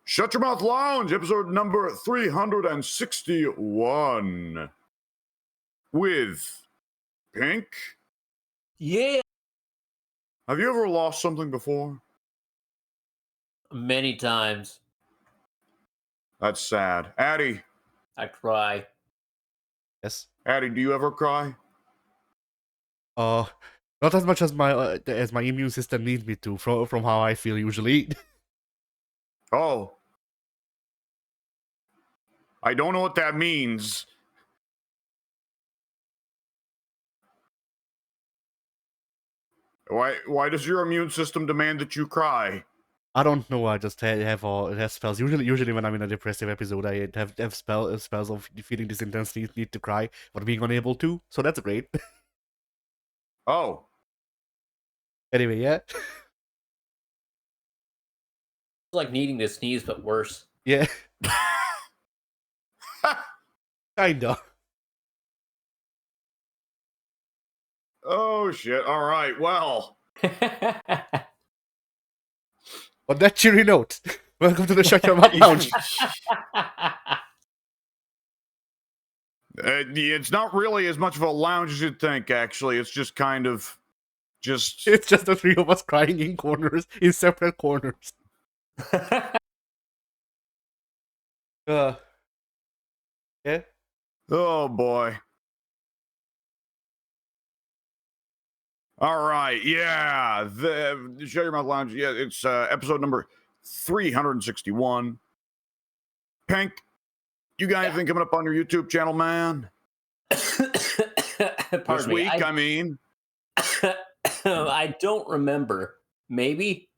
Shut Your Mouth Lounge, episode number 361. With Pink. Yeah. Have you ever lost something before? Many times. That's sad. Addie. I cry. Yes. Addie, do you ever cry? Not as much as my immune system needs me to, from how I feel usually. Oh. I don't know what that means. Why does your immune system demand that you cry? I don't know. I just have spells. Usually when I'm in a depressive episode, I have spells of feeling this intense need to cry, but being unable to. So that's great. Oh. Anyway, yeah. It's like needing to sneeze, but worse. Yeah. Kinda. Oh, shit. All right. Well. On that cheery note, welcome to the Shut Your Mouth Lounge. It's not really as much of a lounge as you'd think, actually. It's just kind of... It's just the three of us crying in corners, in separate corners. Yeah. Oh, boy. All right, yeah. The Shut Your Mouth Lounge, yeah, it's episode number 361. Pink, you got anything coming up on your YouTube channel, man? This week, I mean. I don't remember. Maybe.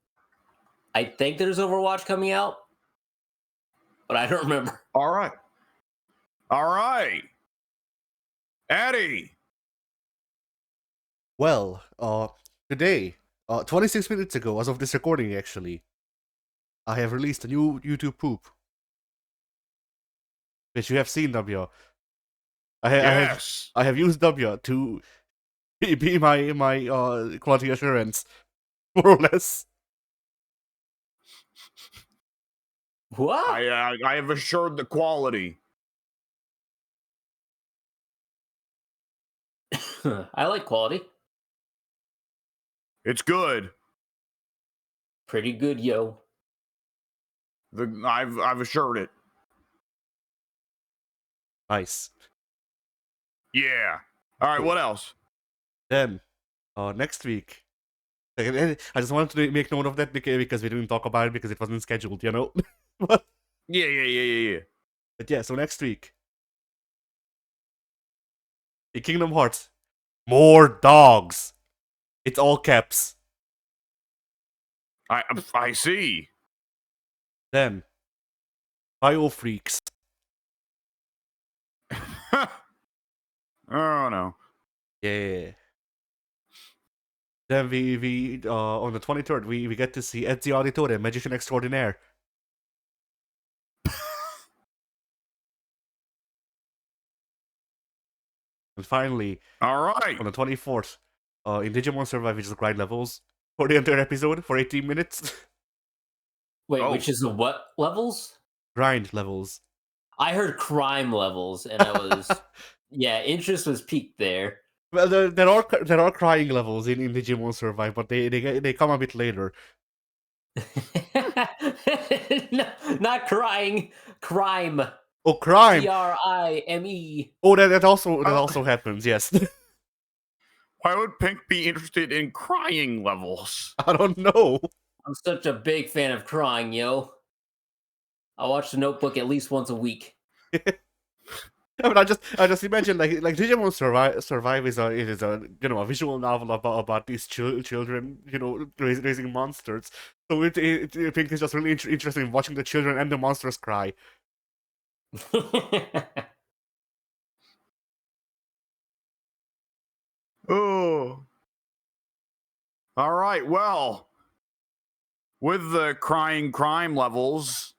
I think there's Overwatch coming out, but I don't remember. All right. All right. Addie. Well, today, 26 minutes ago, as of this recording, actually, I have released a new YouTube poop, which you have seen, W. I have used W to be my quality assurance, more or less. What? I have assured the quality. I like quality. It's good. Pretty good, yo. I've assured it. Nice. Yeah. All right. What else? Then, next week. I just wanted to make note of that because we didn't talk about it because it wasn't scheduled, you know. But Yeah. But yeah, so next week, in Kingdom Hearts, more dogs. It's all caps. I see. Then, Bio Freaks. Oh no. Yeah. Then we on the 23rd we get to see Ezio Auditore, Magician Extraordinaire. And finally, All right. on the 24th, in Digimon Survive, we just grind levels for the entire episode for 18 minutes. Wait, which is the what levels? Grind levels. I heard crime levels, and I was... yeah, interest was peaked there. Well, there are crying levels in Digimon Survive, but they come a bit later. No, not crying, crime. Oh, crime! CRIME. Oh, that also happens. Yes. Why would Pink be interested in crying levels? I don't know. I'm such a big fan of crying, yo. I watch The Notebook at least once a week. Yeah, but I just imagine like Digimon Survive is a a visual novel about these children raising monsters. So I think it's just really interesting watching the children and the monsters cry. Oh. All right. Well, with the crying crime levels,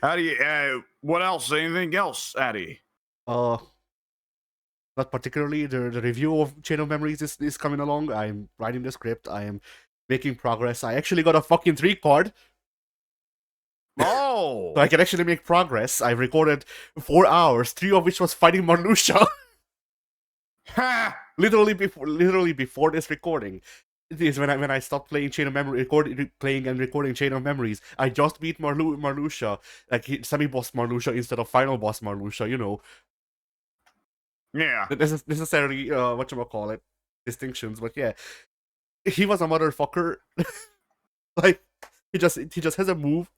how do you? What else? Anything else, Addie? Not particularly. The review of Chain of Memories is coming along. I'm writing the script. I am making progress. I actually got a fucking 3 card. Oh. So I can actually make progress. I recorded 4 hours, 3 of which was fighting Marluxia. Ha! literally before this recording. It is when I stopped playing Chain of Memory, playing and recording Chain of Memories. I just beat Marluxia, like semi-boss Marluxia instead of final boss Marluxia. You know, Yeah. this is necessarily whatchamacallit, distinctions, but yeah, he was a motherfucker. Like he just has a move.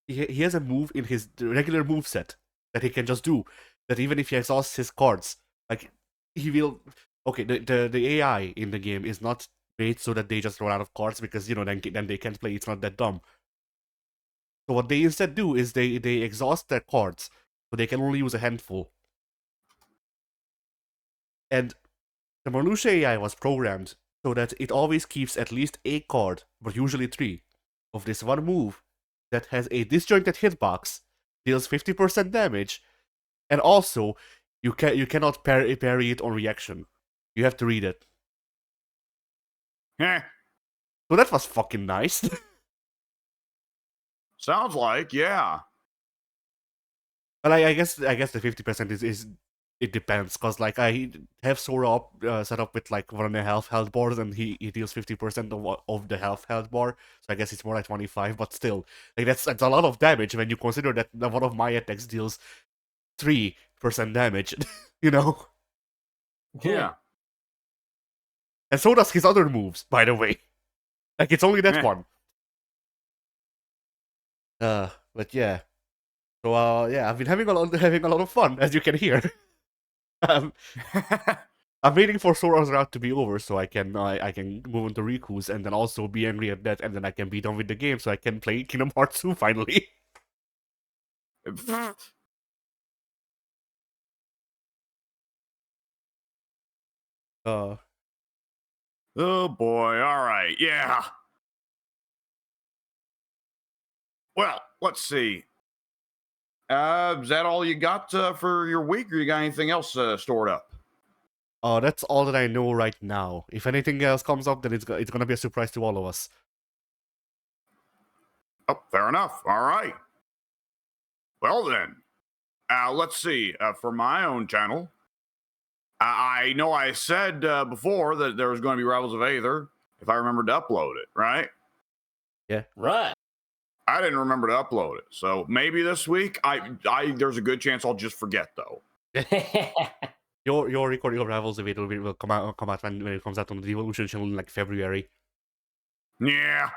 He has a move in his regular move set that he can just do. That even if he exhausts his cards, like he will. Okay, the AI in the game is not made so that they just run out of cards because then they can't play. It's not that dumb. So what they instead do is they exhaust their cards, so they can only use a handful. And the Marluxia AI was programmed so that it always keeps at least a card, but usually 3, of this one move that has a disjointed hitbox, deals 50% damage, and also you cannot parry it on reaction. You have to read it. Heh. So that was fucking nice. Sounds like, yeah. But I guess the 50% is it depends, cause like I have Sora up, set up with like 1.5 health bars, and he deals 50% of the health bar. So I guess it's more like 25, but still, like that's a lot of damage when you consider that one of my attacks deals 3% damage. You know, Yeah. and so does his other moves, by the way. Like it's only that Meh. one. But yeah. So yeah, I've been having a lot of fun, as you can hear. um, I'm waiting for Sora's route to be over so I can move into Riku's and then also be angry at that, and then I can be done with the game so I can play Kingdom Hearts 2 finally. Oh boy. All right. Yeah. Well, let's see. Is that all you got for your week, or you got anything else stored up? That's all that I know right now. If anything else comes up, then it's gonna be a surprise to all of us. Oh, fair enough. All right. Well then, let's see. For my own channel, I know I said before that there was going to be Rivals of Aether if I remembered to upload it, right? Right. I didn't remember to upload it, so maybe this week. There's a good chance I'll just forget though. Your recording of Rivals of It will come out when it comes out on the Devolution channel in like February. Yeah.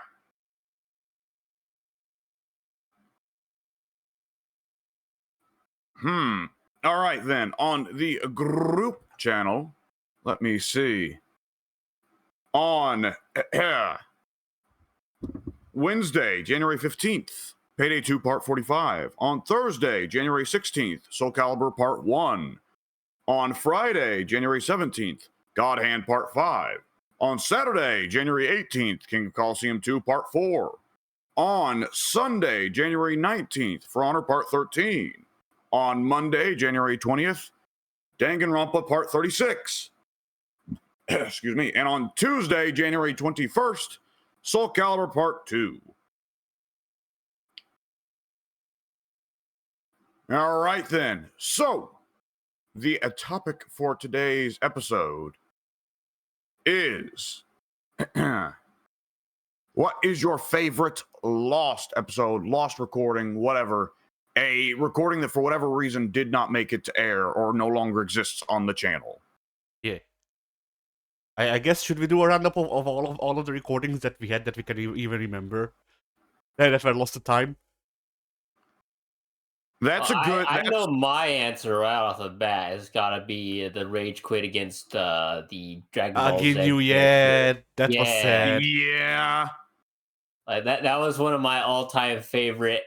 All right then. On the group channel, let me see. On Wednesday, January 15th, Payday 2 Part 45. On Thursday, January 16th, Soul Calibur Part 1. On Friday, January 17th, God Hand Part 5. On Saturday, January 18th, King of Colosseum 2 Part 4. On Sunday, January 19th, For Honor Part 13. On Monday, January 20th, Danganronpa Part 36. Excuse me. And on Tuesday, January 21st, Soul Calibur Part 2. All right, then. So, the topic for today's episode is what is your favorite lost episode, lost recording, whatever, a recording that for whatever reason did not make it to air or no longer exists on the channel? Yeah. I guess should we do a roundup of all of the recordings that we had that we can even remember? That were lost to time. That's a good. I know my answer right off the bat. It's got to be the rage quit against the Dragon Ball Z. Yeah, that was Yeah. sad. Yeah. Like that was one of my all-time favorite,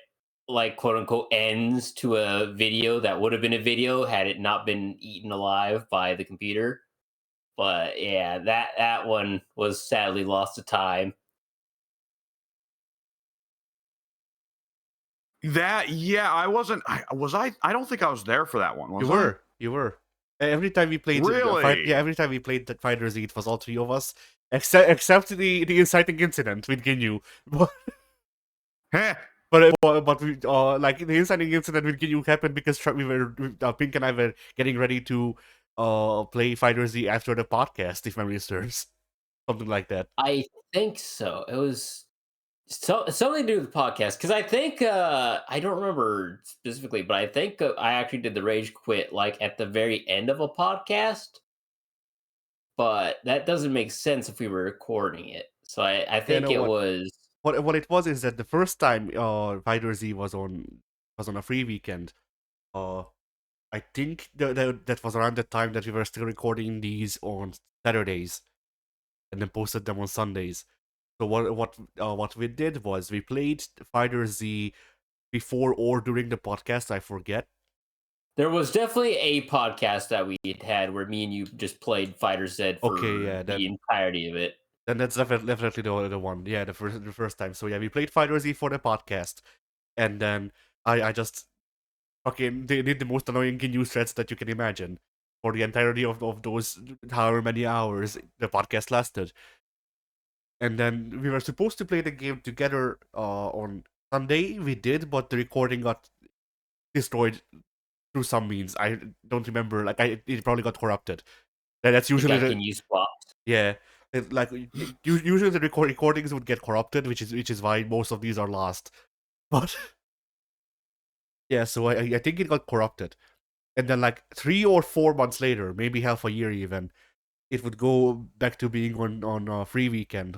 like, quote unquote ends to a video that would have been a video had it not been eaten alive by the computer. But yeah, that one was sadly lost to time. That, yeah, I wasn't. I don't think I was there for that one. Was You were. Every time we played, Really? every time we played the Fighter Z, it was all 3 of us, except the inciting incident with Ginyu. But Heh. but we, like the inciting incident with Ginyu happened because Pink and I were getting ready to play Fighter Z after the podcast, if memory serves, something like that. I think so. It was something to do with the podcast because I think I don't remember specifically, but I think I actually did the rage quit like at the very end of a podcast. But that doesn't make sense if we were recording it. So I think no, it what- was. What it was is that the first time Fighter Z was on a free weekend, I think that was around the time that we were still recording these on Saturdays, and then posted them on Sundays. So what we did was we played Fighter Z before or during the podcast. I forget. There was definitely a podcast that we had where me and you just played Fighter Z for the entirety of it. Then that's definitely the one. Yeah, the first time. So yeah, we played Fighter Z for the podcast, and then I just fucking did the most annoying news threads that you can imagine for the entirety of those however many hours the podcast lasted. And then we were supposed to play the game together on Sunday. We did, but the recording got destroyed through some means. I don't remember. Like it probably got corrupted. That's usually can use swaps. Yeah. Usually the recordings would get corrupted, which is why most of these are lost. But yeah, so I think it got corrupted, and then like 3 or 4 months later, maybe half a year even, it would go back to being on a free weekend.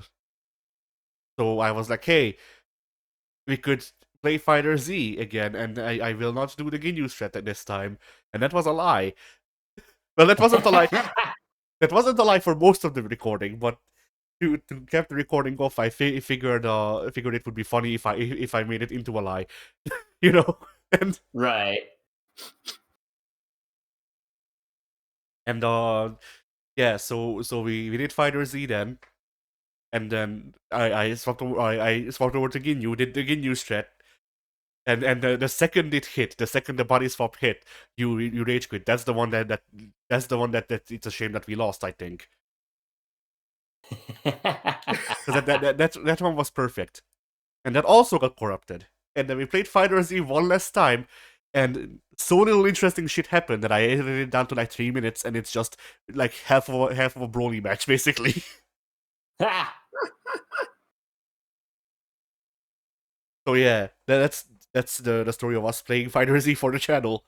So I was like, hey, we could play Fighter Z again, and I will not do the Ginyu strat at this time, and that was a lie. Well, that wasn't a lie. That wasn't a lie for most of the recording, but to keep the recording off, I figured it would be funny if I made it into a lie, you know. And right. And yeah, so we did Fighter Z then, and then I swapped over to Ginyu, did the Ginyu strat, and the second it hit, the second the body swap hit, you rage quit. That's the one that it's a shame that we lost, I think. Because that one was perfect, and that also got corrupted. And then we played Fighter Z one last time, and so little interesting shit happened that I edited it down to like 3 minutes, and it's just like half of a Broly match basically. So yeah, that's the story of us playing Fighter Z for the channel.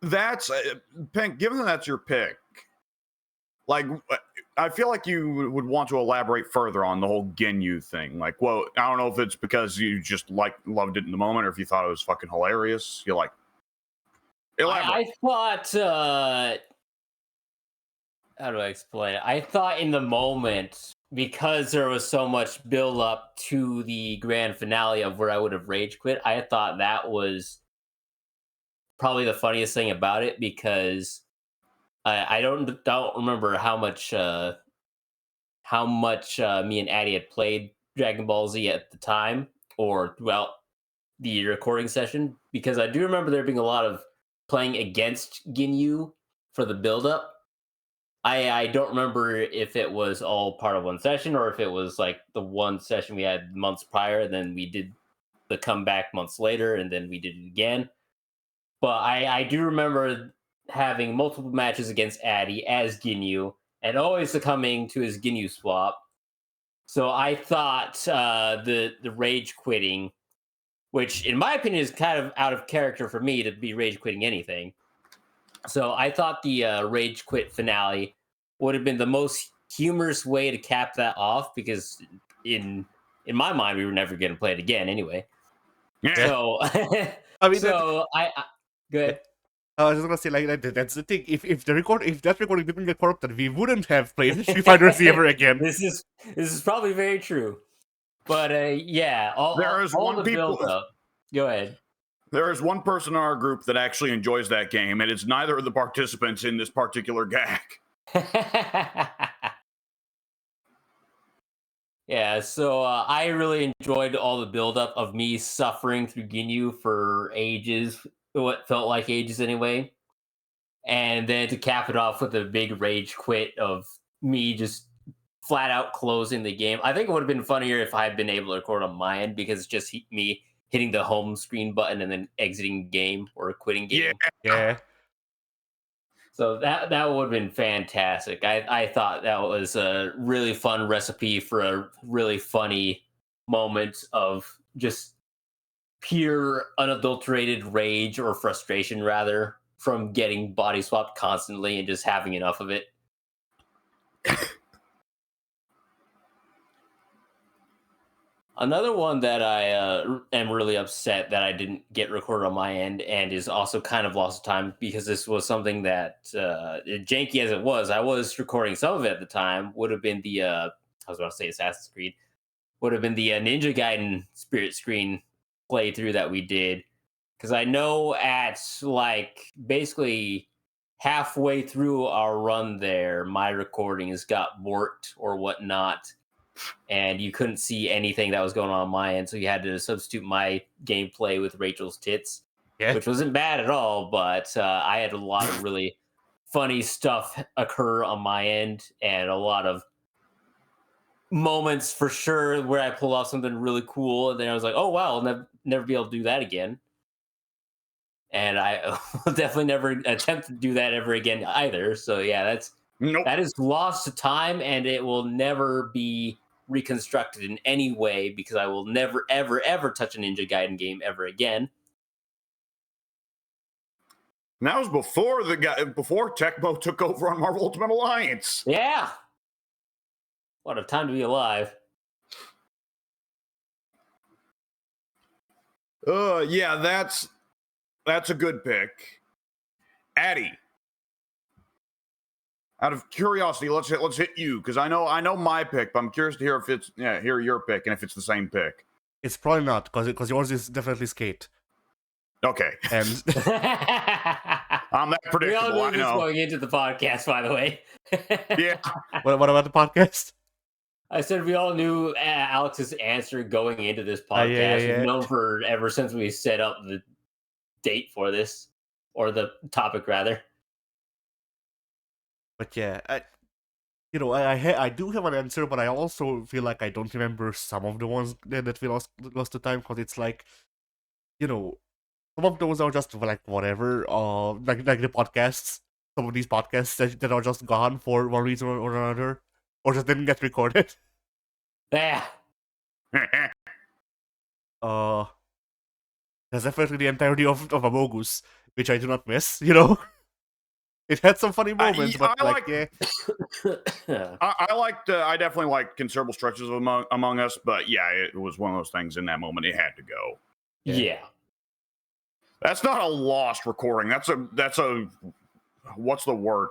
That's Pink. Given that that's your pick, like I feel like you would want to elaborate further on the whole Ginyu thing. Like, well, I don't know if it's because you just loved it in the moment, or if you thought it was fucking hilarious. You like elaborate. I thought. How do I explain it? I thought in the moment, because there was so much build up to the grand finale of where I would have rage quit, I thought that was probably the funniest thing about it, because I don't remember how much me and Addy had played Dragon Ball Z at the time or throughout the recording session, because I do remember there being a lot of playing against Ginyu for the build up. I don't remember if it was all part of one session or if it was like the one session we had months prior, and then we did the comeback months later, and then we did it again. But I do remember having multiple matches against Addy as Ginyu, and always succumbing to his Ginyu swap. So I thought the rage quitting, which in my opinion is kind of out of character for me to be rage quitting anything. So I thought the rage quit finale would have been the most humorous way to cap that off, because in my mind we were never going to play it again anyway. Yeah. So I mean, so I go ahead. I was just gonna say, like, that's the thing. If that recording didn't get corrupted, we wouldn't have played Street Fighter Z ever again. This is probably very true. But yeah, all the build up. Go ahead. There is one person in our group that actually enjoys that game, and it's neither of the participants in this particular gag. Yeah, so I really enjoyed all the buildup of me suffering through Ginyu for ages, what felt like ages anyway. And then to cap it off with a big rage quit of me just flat out closing the game. I think it would have been funnier if I had been able to record on my end, because it's just me hitting the home screen button and then exiting game or quitting game. Yeah. So that would have been fantastic. I thought that was a really fun recipe for a really funny moment of just pure unadulterated rage or frustration, rather, from getting body swapped constantly and just having enough of it. Another one that I am really upset that I didn't get recorded on my end, and is also kind of lost time, because this was something that, janky as it was, I was recording some of it at the time, would have been the, I was about to say Assassin's Creed, would have been the Ninja Gaiden Spirit Screen playthrough that we did. Because I know at, like, basically halfway through our run there, my recordings got warped or whatnot, and you couldn't see anything that was going on my end, so you had to substitute my gameplay with Rachel's tits, which wasn't bad at all, but I had a lot of really funny stuff occur on my end, and a lot of moments for sure where I pull off something really cool, and then I was like, oh wow, I'll never be able to do that again. And I will definitely never attempt to do that ever again either. So yeah, that is lost to time, and it will never be reconstructed in any way, because I will never, ever, ever touch a Ninja Gaiden game ever again. And that was before before Tecmo took over on Marvel Ultimate Alliance. Yeah. What a time to be alive. Yeah, that's a good pick. Addy, out of curiosity, let's hit you, because I know my pick, but I'm curious to hear your pick, and if it's the same pick. It's probably not, because yours is definitely Skate. Okay. And I'm that predictable. We all I knew this know. going into the podcast, by the way. Yeah. What about the podcast? I said we all knew Alex's answer going into this podcast. Yeah. We've known for ever since we set up the date for this, or the topic rather. But yeah, I do have an answer, but I also feel like I don't remember some of the ones that we lost the time, because it's like, some of those are just like whatever, like the podcasts. Some of these podcasts that are just gone for one reason or another, or just didn't get recorded. Yeah. There's definitely the entirety of Amogus, which I do not miss. It had some funny moments, but yeah. I definitely liked considerable stretches of Among Us, but yeah, it was one of those things in that moment. It had to go. Yeah. That's not a lost recording. That's a what's the word?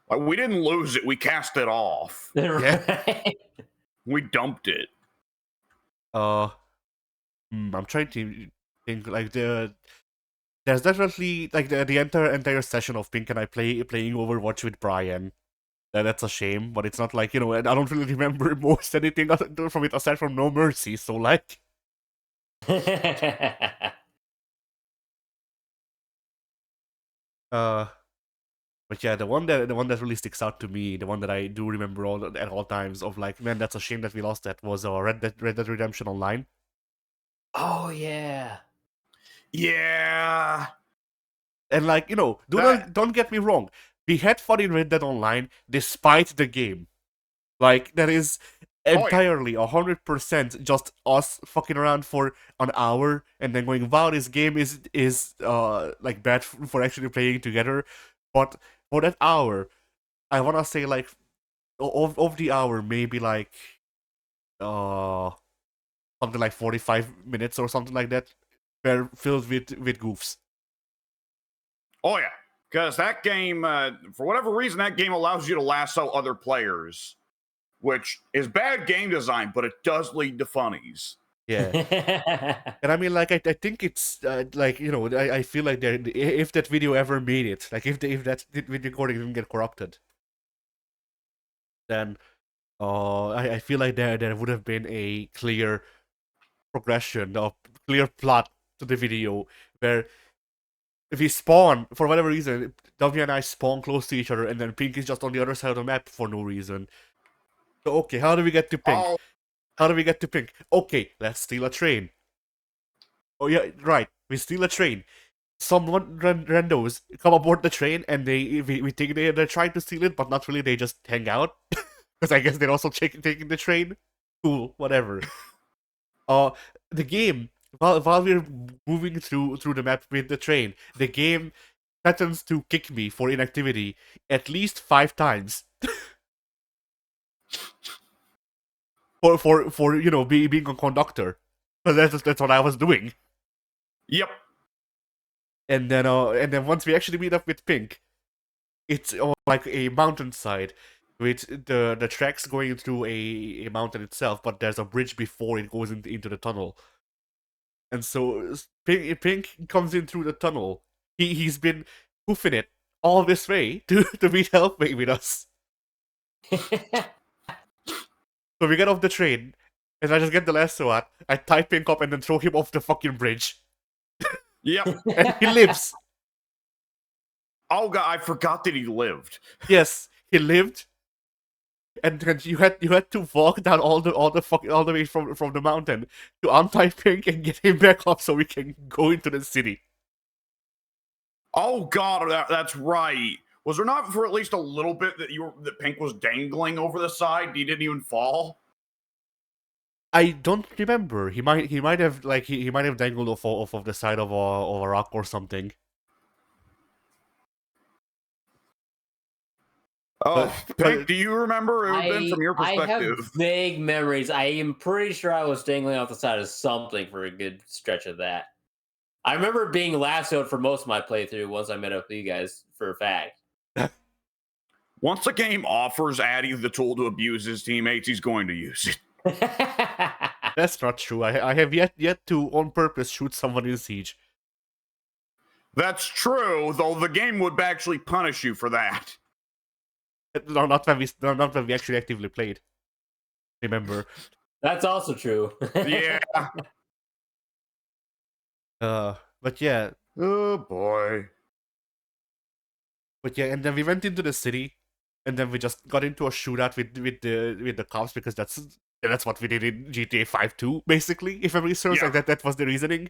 Like, we didn't lose it. We cast it off. Right. We dumped it. I'm trying to think, like, there's definitely like the entire session of Pink and I playing Overwatch with Brian. That's a shame, but it's not like, and I don't really remember most anything from it aside from No Mercy, so like. But yeah, the one that really sticks out to me, the one that I do remember at all times of like, man, that's a shame that we lost that, was Red Dead Redemption Online. Oh yeah. Yeah. And like, don't get me wrong, we had fun in Red Dead Online despite the game. Like, that is entirely 100% just us fucking around for an hour and then going, wow, this game is like bad for actually playing together. But for that hour, I wanna say, like, of the hour, maybe like something like 45 minutes or something like that were filled with goofs. Oh yeah, because that game, for whatever reason, that game allows you to lasso other players, which is bad game design, but it does lead to funnies. Yeah. And I mean, like, I think it's like, I feel like if that video ever made it, like if that video recording didn't get corrupted, then I feel like there would have been a clear progression, or clear plot to the video, where if we spawn, for whatever reason, W and I spawn close to each other, and then Pink is just on the other side of the map for no reason. So, okay, how do we get to Pink? Oh, How do we get to Pink? Okay, let's steal a train. Oh yeah, right. We steal a train. Someone randos come aboard the train, and we think they're trying to steal it, but not really. They just hang out because I guess they're also taking the train. Cool, whatever. Uh, the game while we're moving through the map with the train, the game threatens to kick me for inactivity at least 5 times for being a conductor. Because that's what I was doing. yep. And then once we actually meet up with Pink, it's on like a mountainside with the tracks going through a mountain itself, but there's a bridge before it goes into the tunnel. And so Pink comes in through the tunnel. He's been hoofing it all this way to be helping with us. So we get off the train, and I just get the lasso out. I tie Pink up and then throw him off the fucking bridge, Yep. and he lives. Oh god, I forgot that he lived. Yes, he lived. And then you had to walk down all the way from the mountain to untie Pink and get him back up so we can go into the city. Oh god, that's right. Was there not for at least a little bit that that Pink was dangling over the side? He didn't even fall. I don't remember. He might have like he might have dangled off of the side of a rock or something. Oh, Pink, but do you remember? It would have been from your I have perspective. vague memories. I am pretty sure I was dangling off the side of something for a good stretch of that. I remember being lassoed for most of my playthrough once I met up with you guys for a fact. Once a game offers Addy the tool to abuse his teammates, he's going to use it. that's not true. I have yet to on purpose shoot someone in Siege. That's true, though the game would actually punish you for that. No, not when we actually actively played. Remember? That's also true. Yeah. But yeah, Oh boy. and then we went into the city, and then we just got into a shootout with the cops because that's what we did in GTA 5 too, basically. If memory serves, Yeah. like that was the reasoning.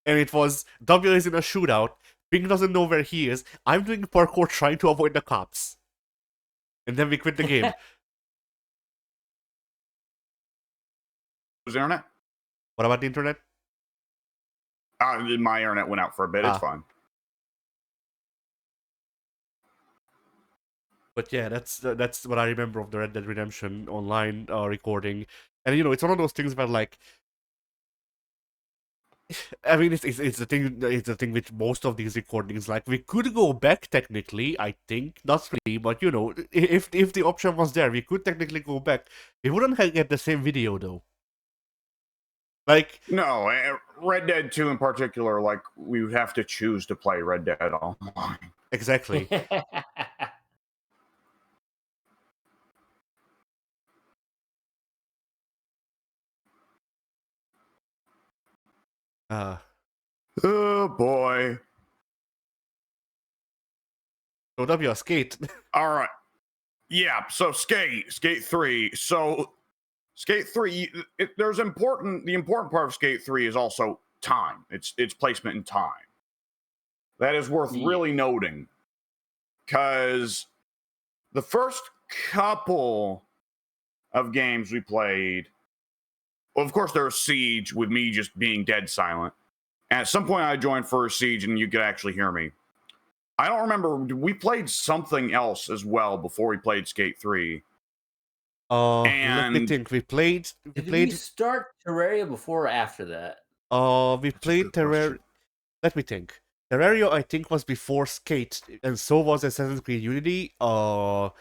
And it was W is in a shootout. Pink doesn't know where he is. I'm doing parkour trying to avoid the cops, and then we quit the game. Was the internet? What about the internet? My internet went out for a bit. It's Ah. fine. But yeah, that's what I remember of the Red Dead Redemption online recording. And it's one of those things where like, I mean, it's the thing. It's the thing with most of these recordings. Like, we could go back technically. I think not really, but if the option was there, we could technically go back. We wouldn't get the same video though. Like, No, Red Dead 2 in particular, like, we would have to choose to play Red Dead Online. exactly. Oh boy. So W skate. All right. Yeah, so Skate 3. So Skate 3, the important part of Skate 3 is also time. It's placement in time. That is worth Yeah. really noting, because the first couple of games we played, well, of course there was Siege with me just being dead silent. And at some point I joined First Siege and you could actually hear me. I don't remember. We played something else as well before we played Skate 3. Let me And think. We played. Did we start Terraria before or after that? We That's a played good question. Terraria. Let me think. Terraria, I think, was before Skate, and so was Assassin's Creed Unity. And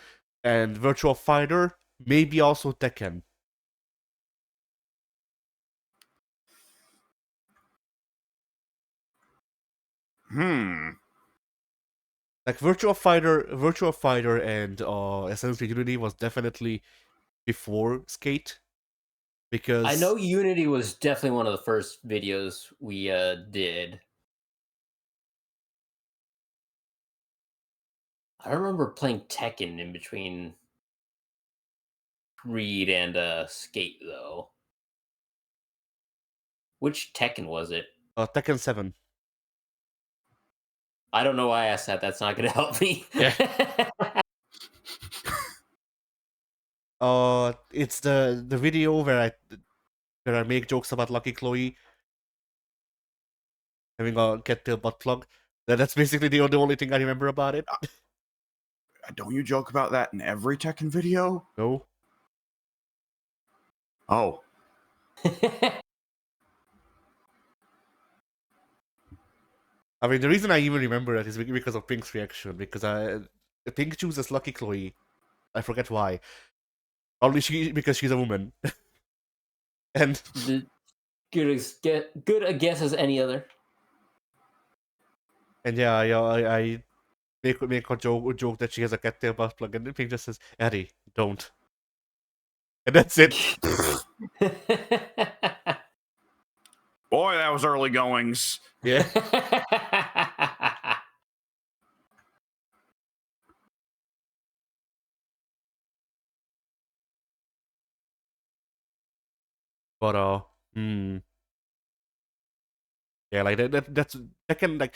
Virtua Fighter, maybe also Tekken. Like Virtua Fighter, and Assassin's Creed Unity was definitely before Skate, because I know Unity was definitely one of the first videos we did. I remember playing Tekken in between Creed and Skate though. Which Tekken was it? Tekken 7. I don't know why I asked that. That's not going to help me. Yeah. It's the video where I make jokes about Lucky Chloe having a get the butt plug. That's basically the only thing I remember about it. Don't you joke about that in every Tekken video? No. Oh. I mean, the reason I even remember that is because of Pink's reaction. Because Pink chooses Lucky Chloe. I forget why. Only because she's a woman. And good a guess as any other. And yeah, I make a joke that she has a cattail butt plug, and Pink just says, "Eddie, don't." And that's it. Boy, that was early goings. Yeah. But yeah, like that's Tekken. Like,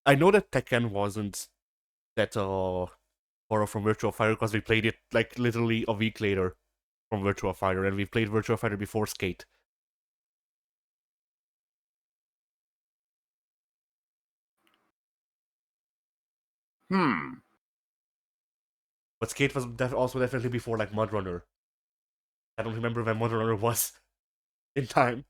I know that Tekken wasn't that horror from Virtua Fighter because we played it like literally a week later from Virtua Fighter, and we played Virtua Fighter before Skate. But Skate was also definitely before like Mud Runner. I don't remember when Mud Runner was in time.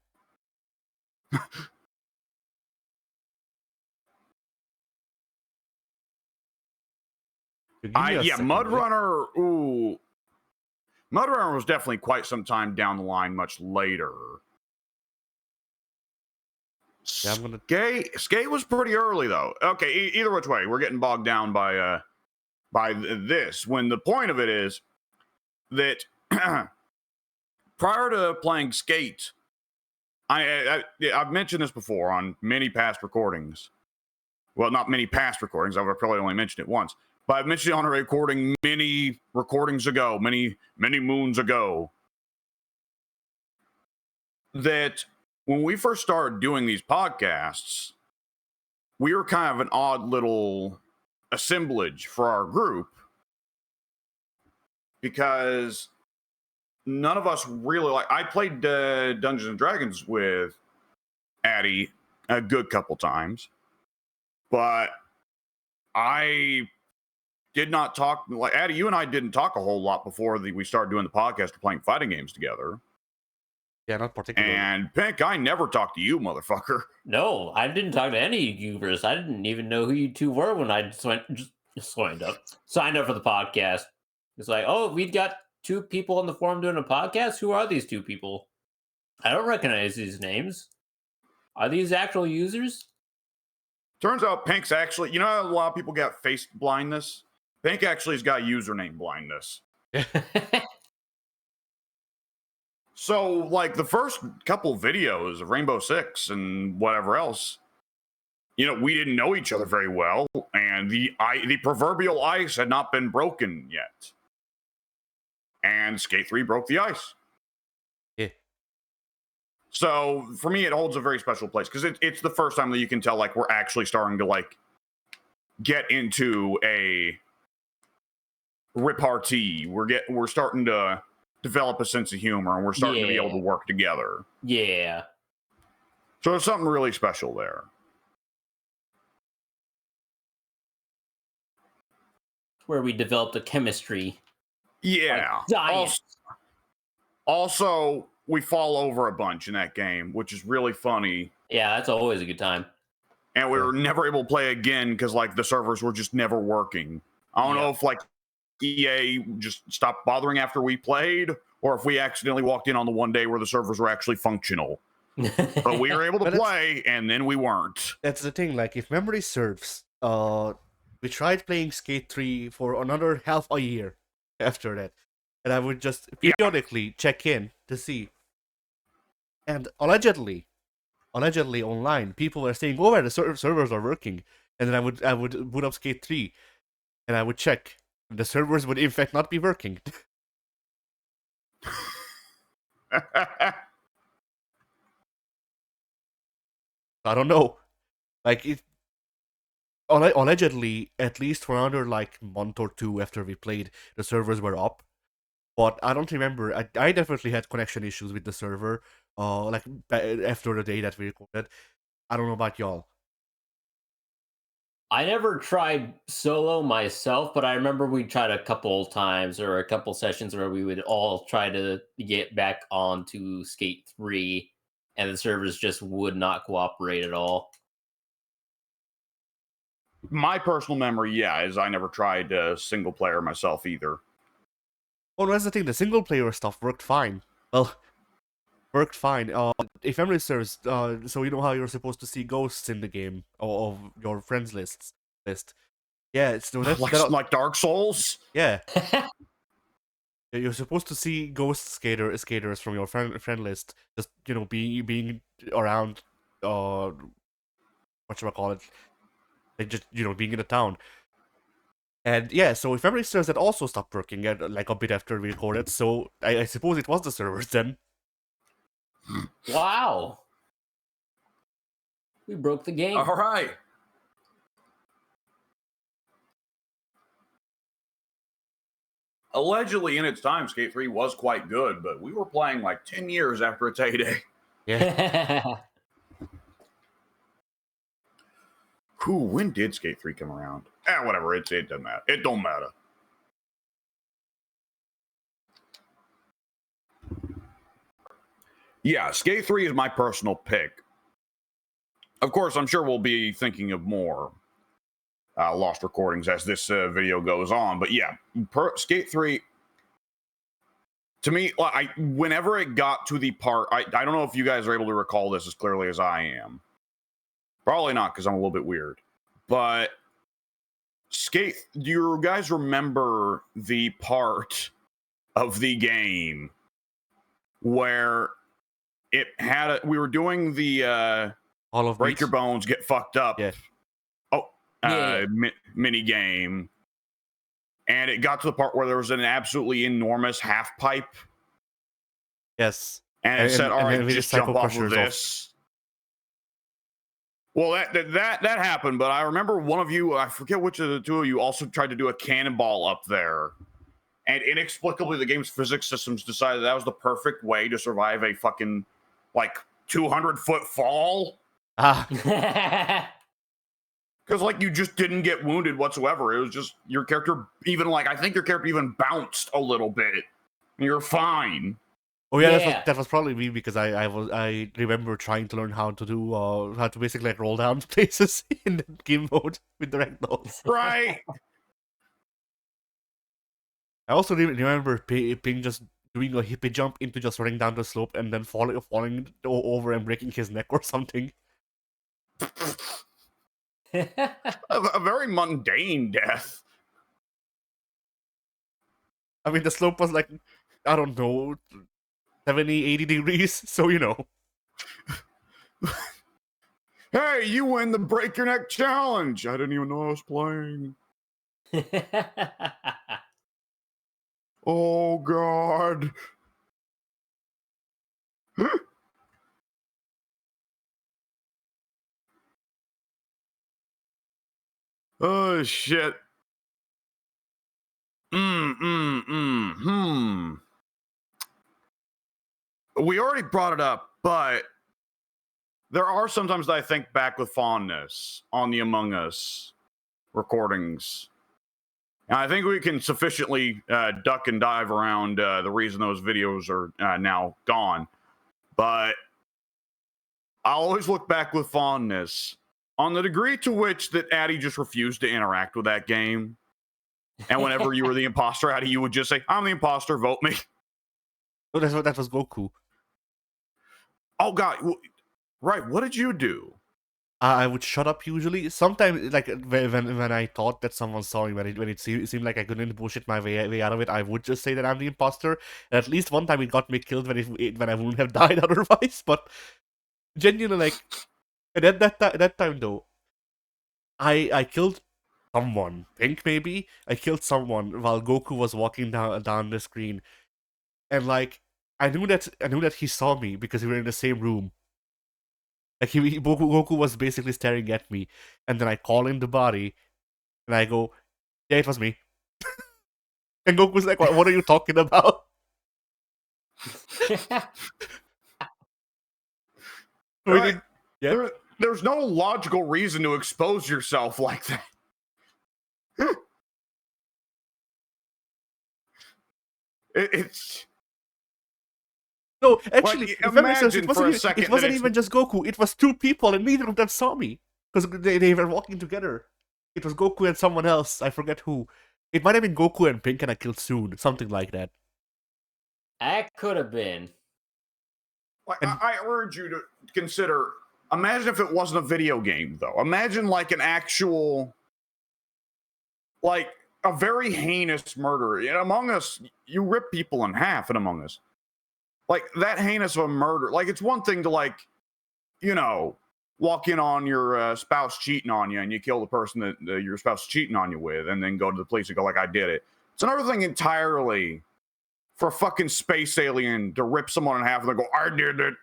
Yeah, Mud Runner. Ooh, Mud Runner was definitely quite some time down the line, much later. Yeah, Skate was pretty early though. Okay, either which way, we're getting bogged down by this. When the point of it is that prior to playing Skate, I've mentioned this before on many past recordings. Well, not many past recordings. I've probably only mentioned it once. But I've mentioned it on a recording many recordings ago, many moons ago, that when we first started doing these podcasts, we were kind of an odd little assemblage for our group because none of us really I played Dungeons and Dragons with Addy a good couple times, but I did not talk like Addy. You and I didn't talk a whole lot before we started doing the podcast or playing fighting games together. Yeah, not particularly. And Pink, I never talked to you, motherfucker. No, I didn't talk to any YouTubers. I didn't even know who you two were when I signed up for the podcast. It's like, oh, we've got two people on the forum doing a podcast. Who are these two people? I don't recognize these names. Are these actual users? Turns out Pink's actually, you know how a lot of people got face blindness? Pink actually has got username blindness. So, like, the first couple videos of Rainbow Six and whatever else, you know, we didn't know each other very well, and the proverbial ice had not been broken yet. And Skate 3 broke the ice. Yeah. So, for me, it holds a very special place, because it's the first time that you can tell, like, we're actually starting to, like, get into a repartee. We're starting to develop a sense of humor, and we're starting to be able to work together. Yeah. So there's something really special there. Where we developed a chemistry. Yeah. Like also, we fall over a bunch in that game, which is really funny. Yeah, that's always a good time. And we were never able to play again because, like, the servers were just never working. I don't know if, like, EA just stopped bothering after we played, or if we accidentally walked in on the one day where the servers were actually functional. But we were able to play, and then we weren't. That's the thing. Like, if memory serves, we tried playing Skate 3 for another half a year after that, and I would just periodically check in to see. And allegedly online, people were saying, "Oh, the servers are working," and then I would boot up Skate 3, and I would check. The servers would in fact not be working. I don't know. Like it allegedly, at least for another like month or two after we played, the servers were up. But I don't remember. I definitely had connection issues with the server. Like after the day that we recorded. I don't know about y'all. I never tried solo myself, but I remember we tried a couple times or a couple sessions where we would all try to get back onto Skate 3, and the servers just would not cooperate at all. My personal memory, yeah, is I never tried single player myself either. Oh, no, that's the thing. The single player stuff worked fine. Well, worked fine. If memory serves, so you know how you're supposed to see ghosts in the game of your friends list. Yeah, it's no, Like Dark Souls. Yeah. You're supposed to see ghost skaters from your friend list, just being around, whatchamacallit, like just being in the town. And yeah, so if memory serves, that also stopped working like a bit after we recorded. So I suppose it was the servers then. Wow, we broke the game. All right. Allegedly, in its time, Skate 3 was quite good, but we were playing like 10 years after its heyday. Yeah. When did Skate 3 come around? Whatever. It doesn't matter. It don't matter. Yeah, Skate 3 is my personal pick. Of course, I'm sure we'll be thinking of more lost recordings as this video goes on. But yeah, Skate 3, to me, whenever it got to the part, I don't know if you guys are able to recall this as clearly as I am. Probably not, because I'm a little bit weird. But Skate, do you guys remember the part of the game where it had we were doing the All of break your bones, get fucked up. Yeah. Mini game, and it got to the part where there was an absolutely enormous half pipe. Yes. And it said, "All right, we just jump off of this." Well, that happened, but I remember one of you, I forget which of the two of you, also tried to do a cannonball up there. And inexplicably, the game's physics systems decided that was the perfect way to survive a fucking, 200-foot fall. Because, you just didn't get wounded whatsoever. It was just your character I think your character even bounced a little bit. And you're fine. Oh yeah, that was probably me, because I remember trying to learn how to do how to basically roll down places in the game mode with the ragdolls. Right. I also remember Ping just doing a hippie jump into just running down the slope and then falling over and breaking his neck or something. a very mundane death. I mean, the slope was I don't know, 70, 80 degrees, so Hey, you win the break your neck challenge. I didn't even know I was playing. Oh, God. Oh, shit. We already brought it up, but there are sometimes that I think back with fondness on the Among Us recordings. And I think we can sufficiently duck and dive around the reason those videos are now gone. But I'll always look back with fondness on the degree to which that Addy just refused to interact with that game. And whenever you were the imposter, Addy, you would just say, "I'm the imposter, vote me." Oh, that was Goku. Oh, God. Right, what did you do? I would shut up usually. Sometimes, when I thought that someone saw me, when it seemed like I couldn't bullshit my way out of it, I would just say that I'm the imposter. And at least one time it got me killed when I wouldn't have died otherwise. But genuinely, at that time though, I killed someone. Pink maybe. I killed someone while Goku was walking down the screen. and like I knew that he saw me because we were in the same room. Like Goku was basically staring at me, and then I call in the body, and I go, "Yeah, it was me." And Goku's like, "What are you talking about?" So we Right. did, yeah. There's no logical reason to expose yourself like that. It's No, actually, like, if memory serves, imagine for a second it wasn't that even just Goku. It was two people, and neither of them saw me because they were walking together. It was Goku and someone else. I forget who. It might have been Goku and Pink, and I killed Soon, something like that. That could have been. like, And- I urge you to consider. Imagine if it wasn't a video game, though. Imagine like an actual, like a very heinous murder. In Among Us, you rip people in half in Among Us. Like that heinous of a murder. Like it's one thing to like, you know, walk in on your spouse cheating on you and you kill the person that your spouse is cheating on you with, and then go to the police and go like, "I did it." It's another thing entirely for a fucking space alien to rip someone in half and then go, "I did it."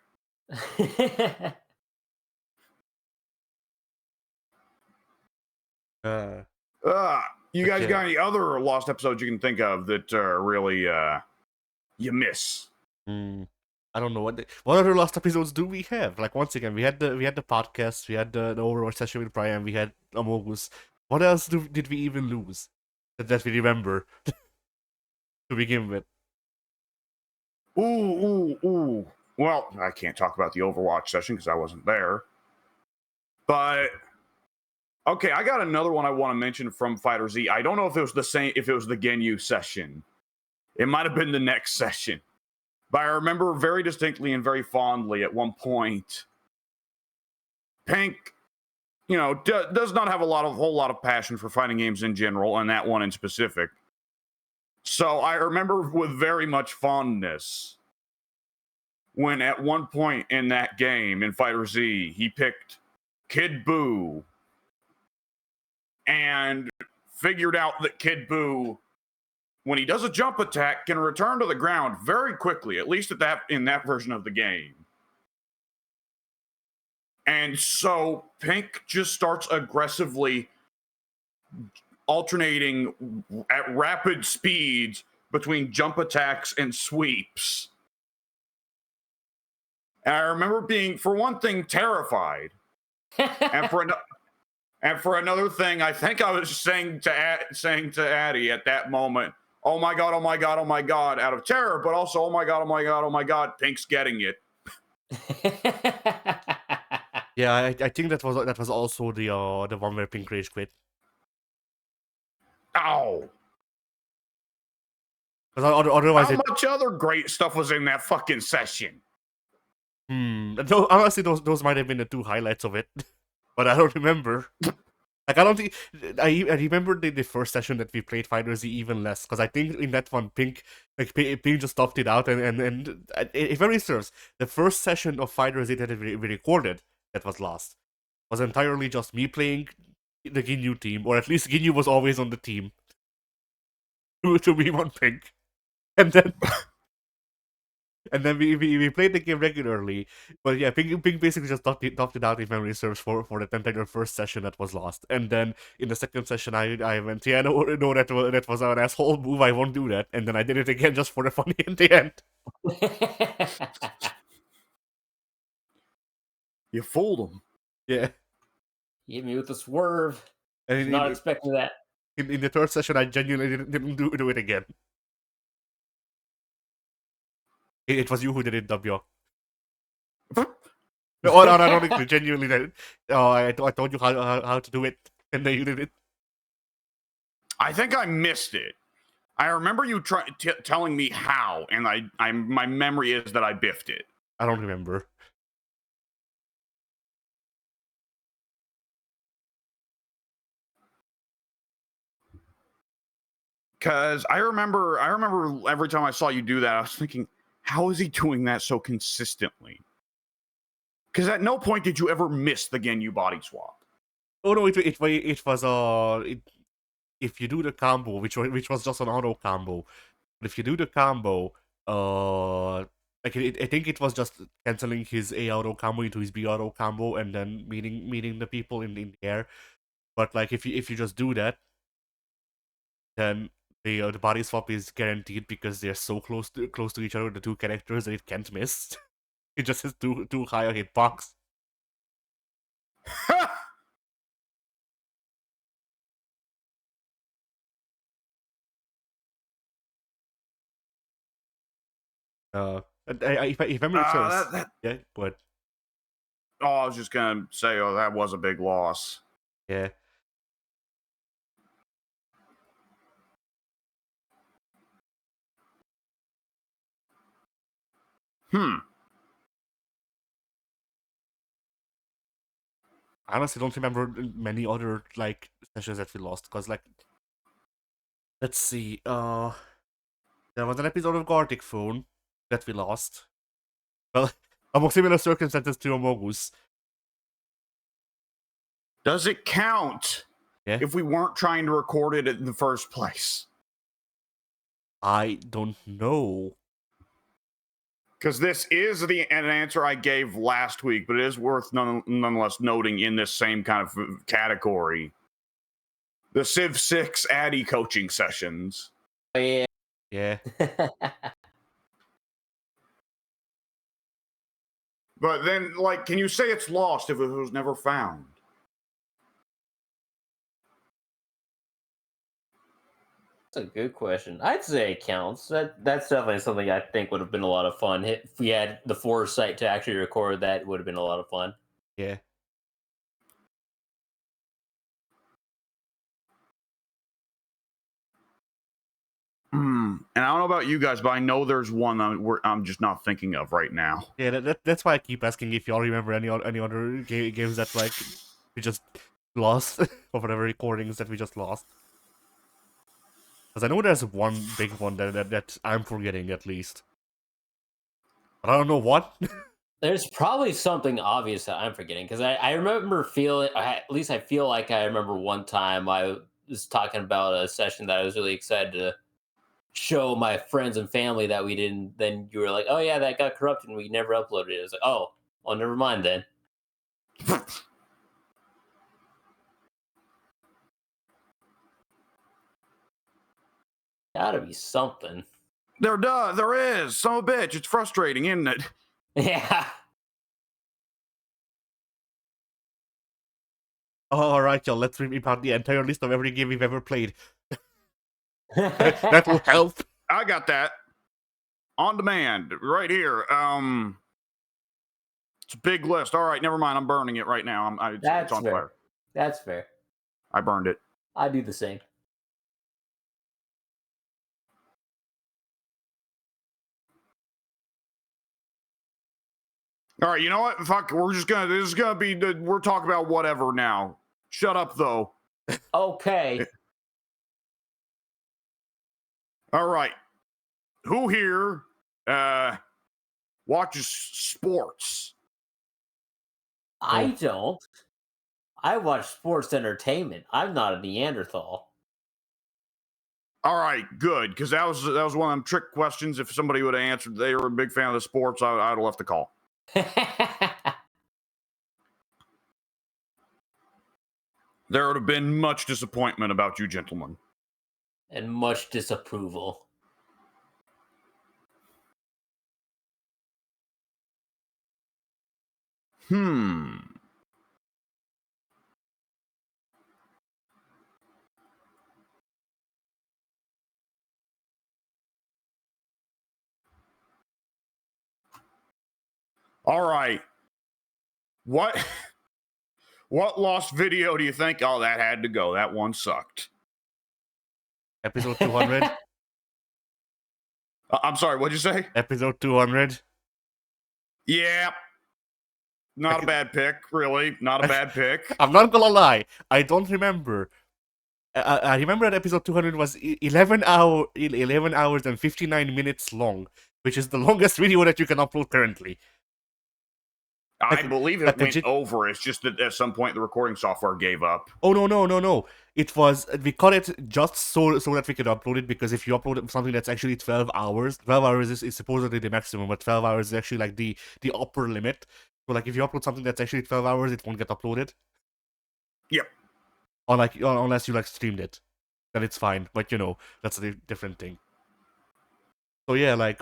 You guys Okay. got any other lost episodes you can think of that really you miss? I don't know what other lost episodes do we have? Like once again, we had the podcast, we had the Overwatch session with Brian, we had Among Us. What else did we even lose that we remember to begin with? Ooh. Well, I can't talk about the Overwatch session because I wasn't there. But okay, I got another one I want to mention from Fighter Z. I don't know if it was the same, if it was the Ginyu session. It might have been the next session. But I remember very distinctly and very fondly at one point, Pink, you know, does not have a whole lot of passion for fighting games in general, and that one in specific. So I remember with very much fondness when at one point in that game in Fighter Z, he picked Kid Buu and figured out that Kid Buu, when he does a jump attack, can return to the ground very quickly, at least in that version of the game. And so Pink just starts aggressively alternating at rapid speeds between jump attacks and sweeps. And I remember being, for one thing, terrified. and for another thing, I think I was saying to Addie at that moment, "Oh my god, oh my god, oh my god," out of terror, but also, "Oh my god, oh my god, oh my god, Pink's getting it." Yeah, I think that was also the one where Pink Rage quit. Ow. Because otherwise, How much other great stuff was in that fucking session? Honestly, those might have been the two highlights of it, but I don't remember. Like I don't think I remember the first session that we played Fighter Z even less, because I think in that one Pink just toughed it out, and if memory serves, the first session of Fighter Z that we recorded that was lost was entirely just me playing the Ginyu team, or at least Ginyu was always on the team to be one Pink, and then. And then we played the game regularly, but yeah, Pink basically just toughed it out if memory serves for the entire first session that was lost. And then in the second session, I went, yeah, no, that was an asshole move. I won't do that. And then I did it again just for the funny in the end. You fooled him. Yeah. Hit me with a swerve. And Not expecting that. In the third session, I genuinely didn't do it again. It was you who did it, W. No, ironically, genuinely did it. Oh, I told you how to do it, and then you did it. I think I missed it. I remember you telling me how, and my memory is that I biffed it. I don't remember. Because I remember every time I saw you do that, I was thinking, how is he doing that so consistently? Because at no point did you ever miss the Ginyu body swap. Oh no, it was if you do the combo, which was just an auto combo, but if you do the combo, I think it was just canceling his A auto combo into his B auto combo and then meeting the people in the air. But like if you just do that, then the body swap is guaranteed because they're so close to each other, the two characters, that it can't miss. It just has too high a hitbox. If memory serves, yeah, but Oh, I was just gonna say, oh, that was a big loss. yeah. I honestly don't remember many other like sessions that we lost, because like, let's see, there was an episode of Gartic Phone that we lost. Well, among similar circumstances to Amogus. Does it count Yeah. if we weren't trying to record it in the first place? I don't know. Because this is an answer I gave last week, but it is worth nonetheless noting in this same kind of category. The Civ 6 Addy coaching sessions. Oh, yeah. Yeah. But then, like, can you say it's lost if it was never found? That's a good question. I'd say it counts. That's definitely something I think would have been a lot of fun. If we had the foresight to actually record that, it would have been a lot of fun. Yeah. And I don't know about you guys, but I know there's one I'm just not thinking of right now. Yeah, that's why I keep asking if y'all remember any other games that like we just lost, or whatever recordings that we just lost. Because I know there's one big one that I'm forgetting at least, but I don't know what. There's probably something obvious that I'm forgetting, because I remember feeling, at least I feel like I remember one time I was talking about a session that I was really excited to show my friends and family that we didn't. Then you were like, "Oh yeah, that got corrupted and we never uploaded it." I was like, "Oh, well, never mind then." Gotta be something. There is. Son of a bitch. It's frustrating, isn't it? Yeah. All right, y'all. Let's read about the entire list of every game we've ever played. That will help. I got that. On demand, right here. It's a big list. All right, never mind. I'm burning it right now. It's on fair. fire. That's fair. I burned it. I do the same. All right, you know what? Fuck, this is gonna be, we're talking about whatever now. Shut up, though. Okay. All right. Who here watches sports? I don't. I watch sports entertainment. I'm not a Neanderthal. All right, good, because that was one of them trick questions. If somebody would have answered they were a big fan of the sports, I'd have left the call. There would have been much disappointment about you gentlemen. And much disapproval. All right. What lost video do you think? Oh, that had to go. That one sucked. Episode 200. I'm sorry, what'd you say? Episode 200. Yeah. Not a bad pick, really. Not a bad pick. I'm not gonna lie. I don't remember. I remember that episode 200 was 11 hours and 59 minutes long, which is the longest video that you can upload currently. I believe it went legit- over. It's just that at some point the recording software gave up. Oh no! It was we cut it just so that we could upload it, because if you upload something that's actually 12 hours, 12 hours is supposedly the maximum, but 12 hours is actually like the upper limit. So like if you upload something that's actually 12 hours, it won't get uploaded. Yep. Unless you like streamed it, then it's fine. But that's a different thing. So yeah, like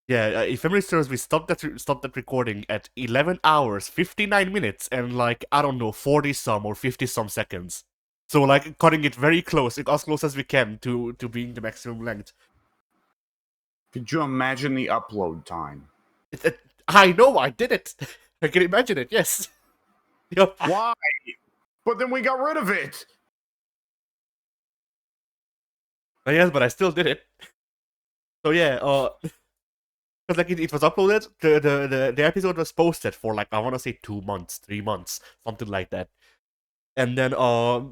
if memory serves, we stopped that recording at 11 hours, 59 minutes, and like, I don't know, 40 some or 50 some seconds. So like, cutting it very close, as close as we can to being the maximum length. Could you imagine the upload time? I know, I did it. I can imagine it, yes. Yep. Why? But then we got rid of it. Yes, but I still did it. So yeah, because like it was uploaded, the episode was posted for like, I want to say 2 months, 3 months, something like that. And then Amogus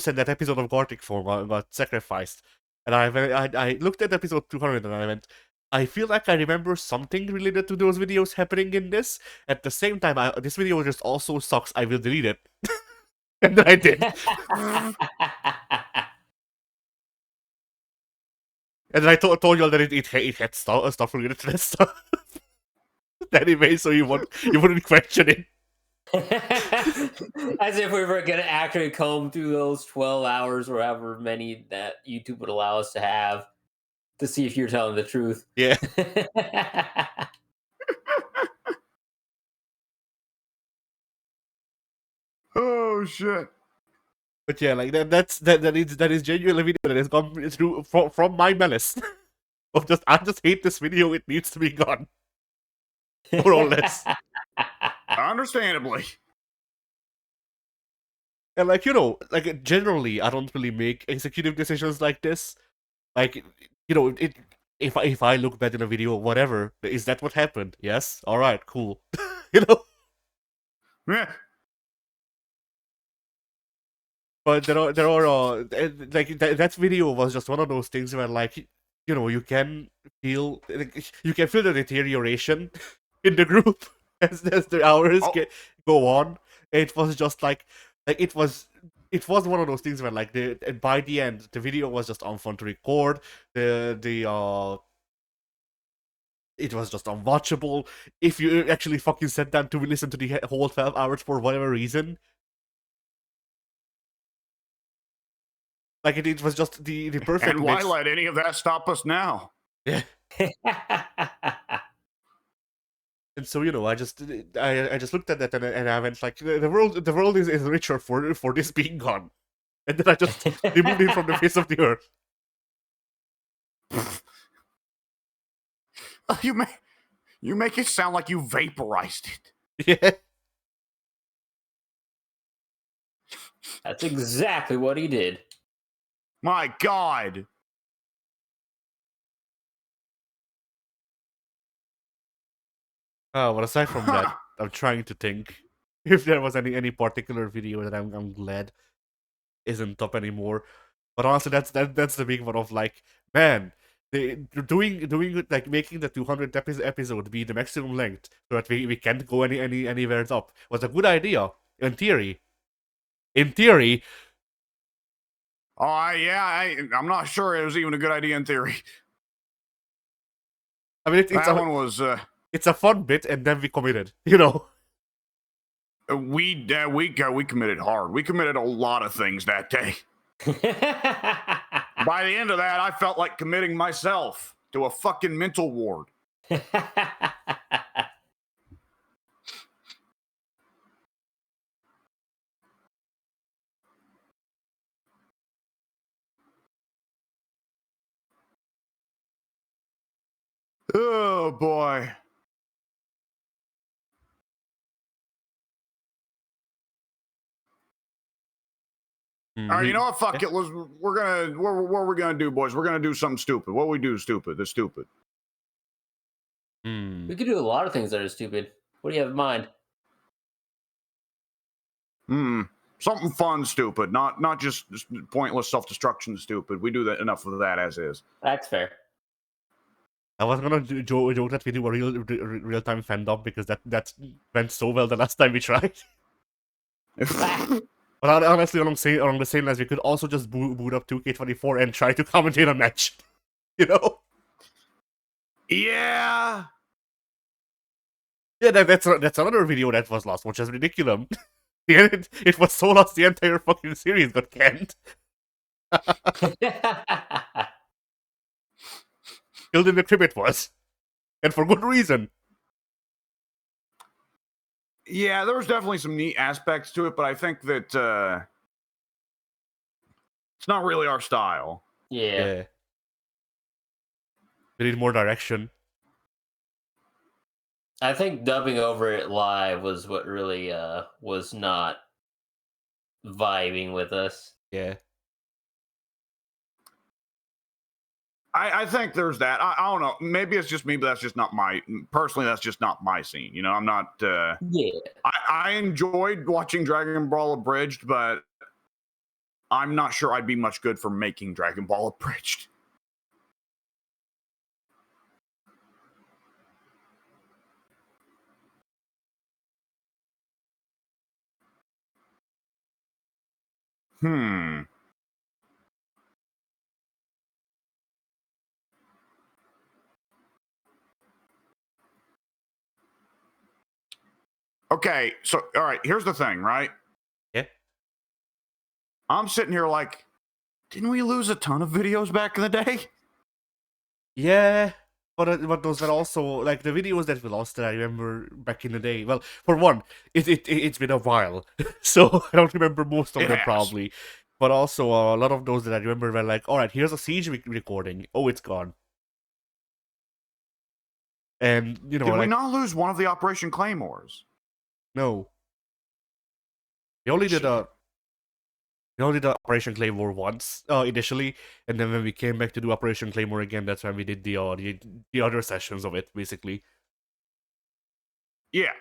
and that episode of Gartic Form got sacrificed. And I looked at episode 200 and I went, I feel like I remember something related to those videos happening in this. At the same time, this video just also sucks. I will delete it. And then I did. And then I told y'all that it had stuff related to that stuff. Anyway, so you wouldn't question it. As if we were going to actually comb through those 12 hours or however many that YouTube would allow us to have to see if you're telling the truth. Yeah. Oh shit. But yeah, like that is genuinely a video that has gone through from my malice. I just hate this video, it needs to be gone. More or less. Understandably. And like, like generally I don't really make executive decisions like this. Like, if I look bad in a video, whatever, is that what happened? Yes? Alright, cool. Yeah. But there are like that video was just one of those things where like, you can feel the deterioration in the group as the hours go on. It was just like it was one of those things where like by the end the video was just unfun to record. It was just unwatchable. If you actually fucking sat down to listen to the whole 12 hours for whatever reason. Like it was just the perfect. And why let any of that stop us now? Yeah. And so I just looked at that and I went like, the world is richer for this being gone, and then I just removed it from the face of the earth. You make it sound like you vaporized it. Yeah. That's exactly what he did. My God. Oh, but aside from that, I'm trying to think if there was any particular video that I'm glad isn't up anymore. But honestly, that's the big one of like, man, doing like making the 200th episode be the maximum length so that we can't go anywhere up was a good idea in theory. In theory. Oh yeah, I'm not sure it was even a good idea in theory. I mean, one was. It's a fun bit, and then we committed. We committed hard. We committed a lot of things that day. By the end of that, I felt like committing myself to a fucking mental ward. Oh boy. Mm-hmm. All right, you know what? Fuck it. What are we gonna do, boys? We're gonna do something stupid. What we do stupid? That's stupid. We could do a lot of things that are stupid. What do you have in mind? Something fun, stupid. Not just pointless self-destruction, stupid. We do that enough of that as is. That's fair. I was gonna joke that we do a real time fandom because that went so well the last time we tried. But honestly, along the same lines, we could also just boot up 2K24 and try to commentate a match. You know? Yeah. Yeah, that's another video that was lost, which is ridiculous. It was so lost, the entire fucking series got canned. Killed in the crib it was. And for good reason. Yeah, there was definitely some neat aspects to it, but I think that it's not really our style. Yeah. We need more direction. I think dubbing over it live was what really was not vibing with us. Yeah. I think there's that. I don't know. Maybe it's just me, but that's just not my personally. That's just not my scene. You know, I'm not. Yeah. I enjoyed watching Dragon Ball Abridged, but I'm not sure I'd be much good for making Dragon Ball Abridged. Okay, so all right, here's the thing, right? Yeah. I'm sitting here like, didn't we lose a ton of videos back in the day? Yeah. But those were also like the videos that we lost that I remember back in the day. Well, for one, it's been a while, so I don't remember most of It them has. probably. But also a lot of those that I remember were like, all right, here's a Siege recording. Oh, it's gone. And you know, Did we like not lose one of the Operation Claymores? no, we only did Operation Claymore once initially, and then when we came back to do Operation Claymore again, that's when we did the other sessions of it, basically. Yeah.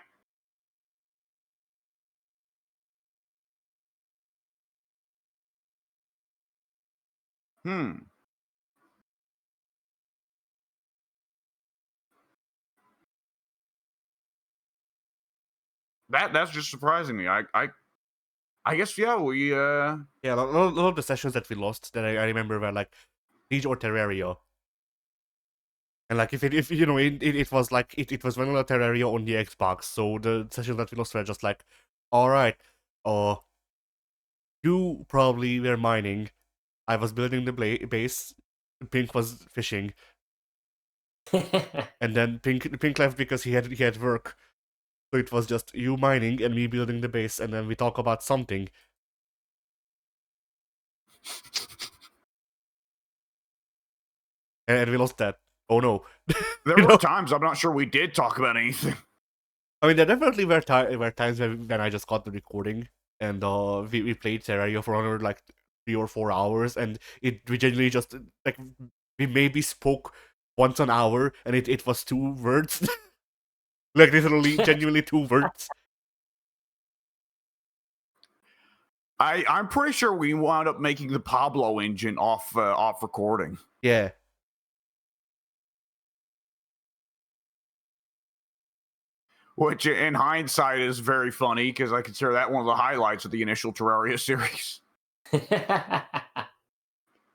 That's just surprising me. I guess yeah, we Yeah, a lot of the sessions that we lost that I remember were like Siege or Terraria. And like if you know it was like it was vanilla Terraria on the Xbox, so the sessions that we lost were just like, all right, you probably were mining, I was building the base, Pink was fishing, and then Pink left because he had work, so it was just you mining and me building the base, and then we talk about something. And we lost that. Oh no. there were times I'm not sure we did talk about anything. I mean, there definitely were times when I just got the recording and we played Terraria for another like 3 or 4 hours, and we genuinely just like we maybe spoke once an hour, and it was 2 words, like literally genuinely 2 words. I'm pretty sure we wound up making the Pablo engine off recording. Yeah. Which, in hindsight, is very funny because I consider that one of the highlights of the initial Terraria series.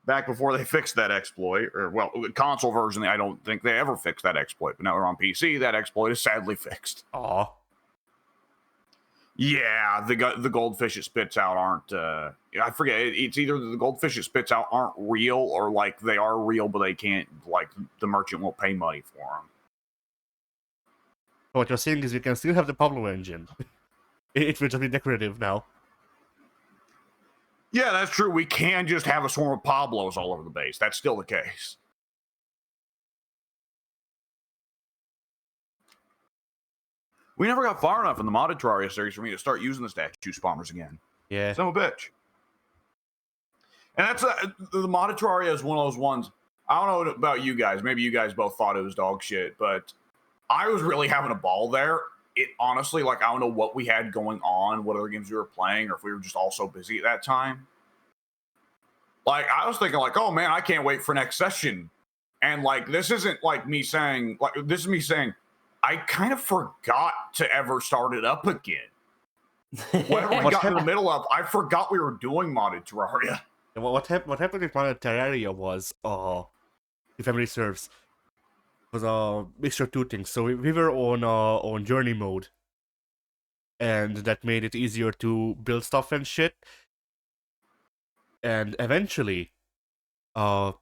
Back before they fixed that exploit, or well, the console version, I don't think they ever fixed that exploit. But now they're on PC. That exploit is sadly fixed. Aw. Yeah, the goldfish it spits out aren't. I forget. It's either the goldfish it spits out aren't real, or like they are real, but they can't. Like the merchant won't pay money for them. What you're saying is you can still have the Pablo engine. It will just be decorative now. Yeah, that's true. We can just have a swarm of Pablos all over the base. That's still the case. We never got far enough in the modded Terraria series for me to start using the statue spawners again. Yeah. Son of a bitch. And that's the modded Terraria is one of those ones. I don't know about you guys. Maybe you guys both thought it was dog shit, but I was really having a ball there. It honestly, like, I don't know what we had going on, what other games we were playing, or if we were just all so busy at that time. Like, I was thinking, like, oh man, I can't wait for next session. And like, this isn't like me saying, like, this is me saying, I kind of forgot to ever start it up again. Whenever we got to the middle of, I forgot we were doing modded Terraria. And what happened with modded Terraria was, if memory serves, was a mixture of two things. So we were on journey mode, and that made it easier to build stuff and shit. And eventually, I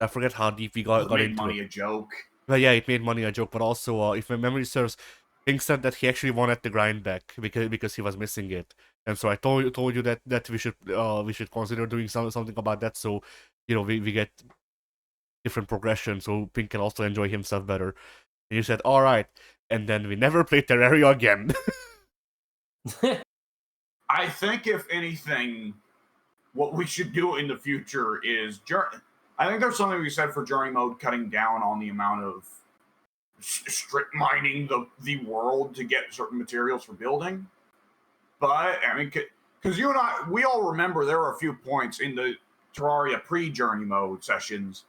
forget how deep we got made into money it. a joke. Well, yeah, it made money a joke, but also, if my memory serves, Pink said that he actually wanted the grind back because he was missing it, and so I told you that we should consider doing something about that, so we get different progression, so Pink can also enjoy himself better. And you said, all right, and then we never played Terraria again. I think if anything, what we should do in the future is I think there's something we said for journey mode, cutting down on the amount of strip mining the world to get certain materials for building. But I mean, because you and I, we all remember there were a few points in the Terraria pre-journey mode sessions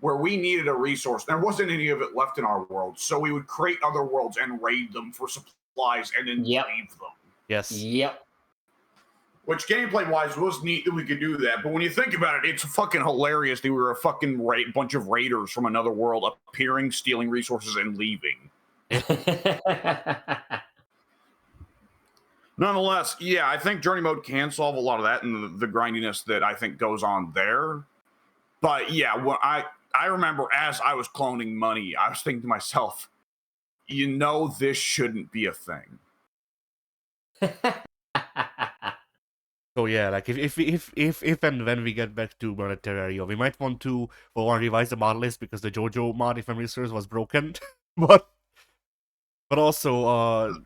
where we needed a resource. There wasn't any of it left in our world, so we would create other worlds and raid them for supplies and then leave them. Yes. Yep. Which gameplay-wise was neat that we could do that, but when you think about it, it's fucking hilarious that we were a fucking bunch of raiders from another world appearing, stealing resources, and leaving. Nonetheless, yeah, I think journey mode can solve a lot of that and the grindiness that I think goes on there. But yeah, when I remember as I was cloning money, I was thinking to myself, this shouldn't be a thing. So yeah, like if and when we get back to modded Terraria, we might want to revise the mod list because the JoJo mod, if memory serves, was broken. but also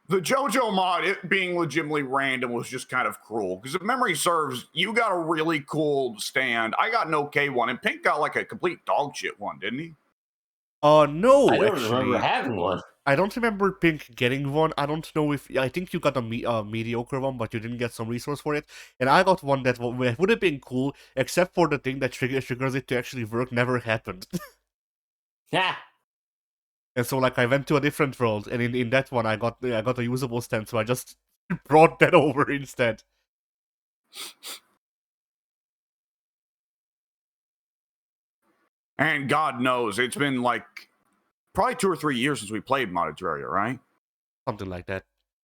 the JoJo mod, it being legitimately random, was just kind of cruel. Because if memory serves, you got a really cool stand. I got an okay one, and Pink got like a complete dog shit one, didn't he? No, I don't actually, remember having one. I don't remember Pink getting one. I don't know if I think you got a mediocre one, but you didn't get some resource for it. And I got one that would have been cool, except for the thing that triggers it to actually work never happened. Yeah. And so, like, I went to a different world, and in that one, I got a usable stand, so I just brought that over instead. And God knows, it's been like probably 2 or 3 years since we played modded Terraria, right? Something like that.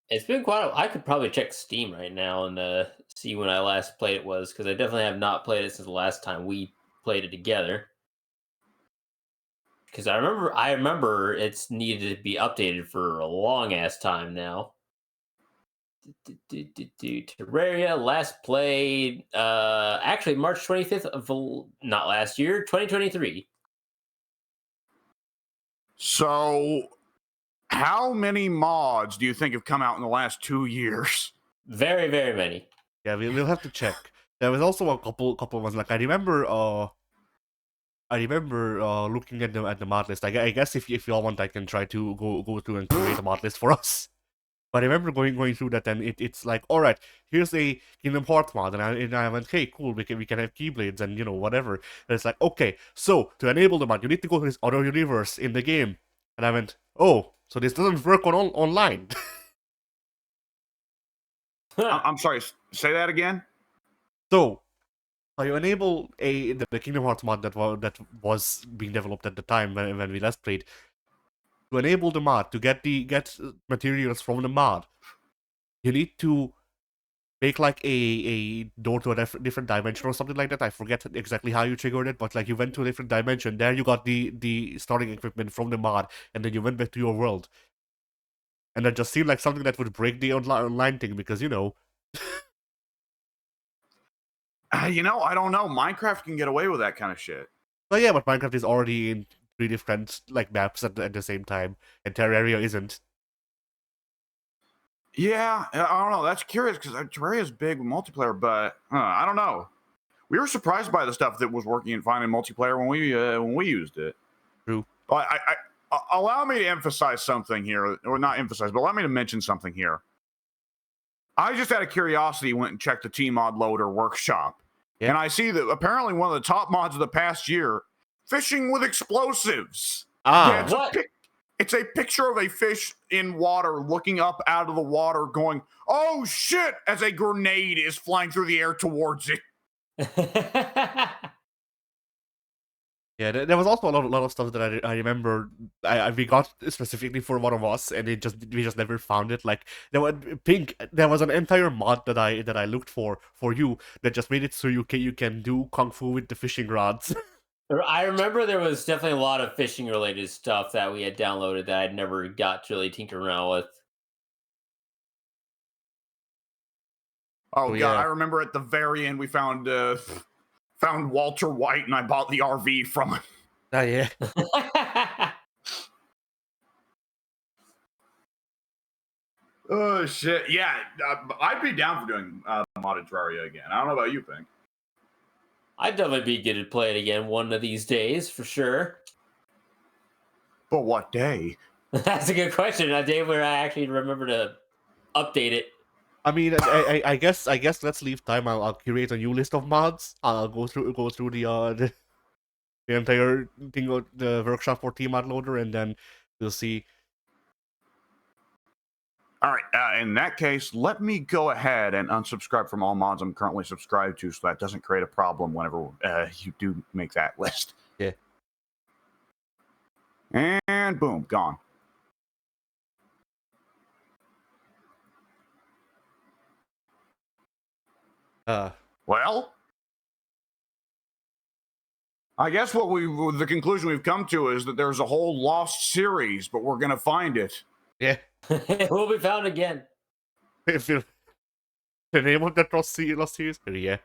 It's been quite I could probably check Steam right now and see when I last played it was, because I definitely have not played it since the last time we played it together. Because I remember it's needed to be updated for a long ass time now. Terraria last played actually March 25th of not last year, 2023. So how many mods do you think have come out in the last 2 years? Very, very many. Yeah, we'll have to check. There was also a couple ones. Like I remember looking at the mod list. I guess if y'all want, I can try to go through and create a mod list for us. But I remember going through that, and it's like, all right, here's a Kingdom Hearts mod, and I went, hey, cool, we can have Keyblades and whatever. And it's like, okay, so to enable the mod, you need to go to this other universe in the game. And I went, oh, so this doesn't work online. I'm sorry, say that again. So you enable the Kingdom Hearts mod that was being developed at the time when we last played. To enable the mod, to get materials from the mod, you need to make like a door to a different dimension or something like that. I forget exactly how you triggered it, but like you went to a different dimension. There you got the starting equipment from the mod, and then you went back to your world. And that just seemed like something that would break the online thing because I don't know. Minecraft can get away with that kind of shit. But yeah, but Minecraft is already in 3 different like maps at the same time, and Terraria isn't. Yeah, I don't know. That's curious because Terraria is big with multiplayer, but I don't know. We were surprised by the stuff that was working fine in multiplayer when we used it. True. But allow me to emphasize something here, or not emphasize, but allow me to mention something here. I just out of curiosity went and checked the Tmod Loader workshop, Yeah. And I see that apparently one of the top mods of the past year, fishing with explosives. Ah, it's What? it's a picture of a fish in water looking up out of the water going, oh shit, as a grenade is flying through the air towards it. yeah. There was also a lot of stuff that I remember. We got specifically for one of us, and we just never found it. Like there was an entire mod that I looked for you that just made it so you can do kung fu with the fishing rods. I remember there was definitely a lot of fishing related stuff that we had downloaded that I'd never got to really tinker around with. Oh So, god, yeah. I remember at the very end we found Walter White and I bought the RV from him. Ah, yeah. Oh shit, yeah, I'd be down for doing modded Terraria again. I don't know about you, Pink. I'd definitely be good to play it again one of these days for sure. But what day? That's a good question. A day where I actually remember to update it. I mean, I guess let's leave time. I'll create a new list of mods. I'll go through the entire thing of the workshop for Tmod Loader, and then we'll see. All right, in that case, let me go ahead and unsubscribe from all mods I'm currently subscribed to, so that doesn't create a problem whenever you do make that list. Yeah. And boom, gone. Well, I guess the conclusion we've come to is that there's a whole lost series, but we're gonna find it. Yeah. It will be found again. If you the name of that lost series, yeah,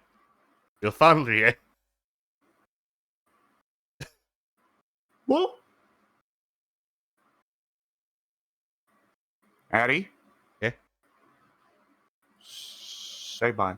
you'll find it. Yeah. Well, Addy? Yeah. Say bye.